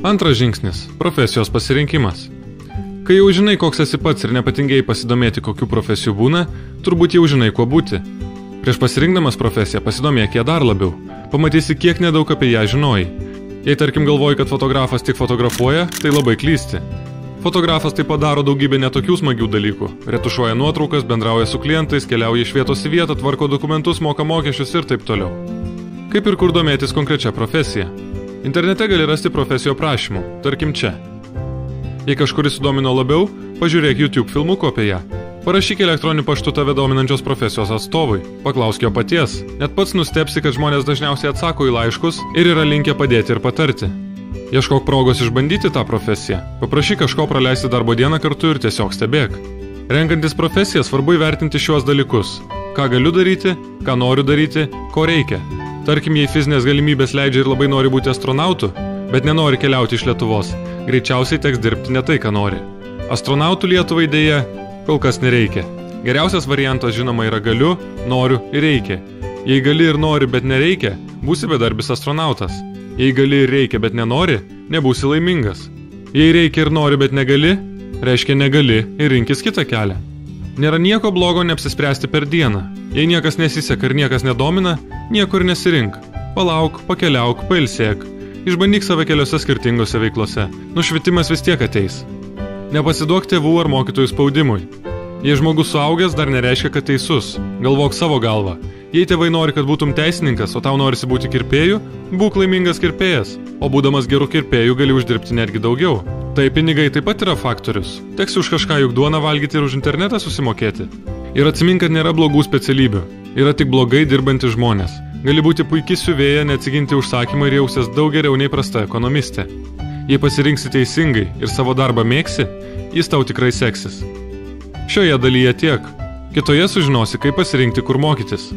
Antras žingsnis – profesijos pasirinkimas. Kai jau žinai, koks esi pats ir nepatingėjai pasidomėti, kokių profesijų būna, turbūt jau žinai, kuo būti. Prieš pasirinkdamas profesiją pasidomėk ją dar labiau. Pamatysi, kiek nedaug apie ją žinojai. Jei tarkim galvoji, kad fotografas tik fotografuoja, tai labai klysti. Fotografas taip pat daro daugybę netokių smagių dalykų. Retušuoja nuotraukas, bendrauja su klientais, keliauja iš vietos į vietą, tvarko dokumentus, moka mokesčius ir taip toliau. Kaip ir kur domėtis konkrečia profesija. Internete gali rasti profesijų aprašymų, tarkim čia. Jei kažkuris sudomino labiau, pažiūrėk YouTube filmuko apie ją. Parašyk elektroniniu paštu tave dominančios profesijos atstovui. Paklausk jo paties. Net pats nustebsi, kad žmonės dažniausiai atsako į laiškus ir yra linkę padėti ir patarti. Ieškok progos išbandyti tą profesiją. Paprašyk kažko praleisti darbo dieną kartu ir tiesiog stebėk. Renkantis profesiją svarbu įvertinti šiuos dalykus. Ką galiu daryti, ką noriu daryti, ko reikia. Tarkim, jei fizinės galimybės leidžia ir labai nori būti astronautu, bet nenori keliauti iš Lietuvos, greičiausiai teks dirbti ne tai, ką nori. Astronautų Lietuvai dėja kol kas nereikia. Geriausias variantas žinoma yra galiu, noriu ir reikia. Jei gali ir nori, bet nereikia, būsi bedarbis astronautas. Jei gali ir reikia, bet nenori, nebūsi laimingas. Jei reikia ir nori, bet negali, reiškia negali ir rinkis kitą kelią. Nėra nieko blogo neapsispręsti per dieną. Jei niekas nesiseka ir niekas nedomina, niekur nesirink. Palauk, pakeliauk, pailsėk. Išbandyk save keliose skirtingose veiklose. Nušvitimas vis tiek ateis. Nepasiduok tėvų ar mokytojų spaudimui. Jei žmogus suaugęs, dar nereiškia, kad teisus. Galvok savo galvą. Jei tėvai nori, kad būtum teisininkas, o tau norisi būti kirpėju, būk laimingas kirpėjas. O būdamas gerų kirpėjų gali uždirbti netgi daugiau. Tai pinigai taip pat yra faktorius. Teks už kažką juk duoną valgyti ir už internetą susimokėti. Ir atsimink, kad nėra blogų specialybių. Yra tik blogai dirbantys žmonės. Gali būti puiki siuvėja, neatsiginti užsakymą ir jausies daug geriau nei prasta ekonomistė. Jei pasirinksi teisingai ir savo darbą mėgsi, jis tau tikrai seksis. Šioje dalyje tiek. Kitoje sužinosi, kaip pasirinkti, kur mokytis.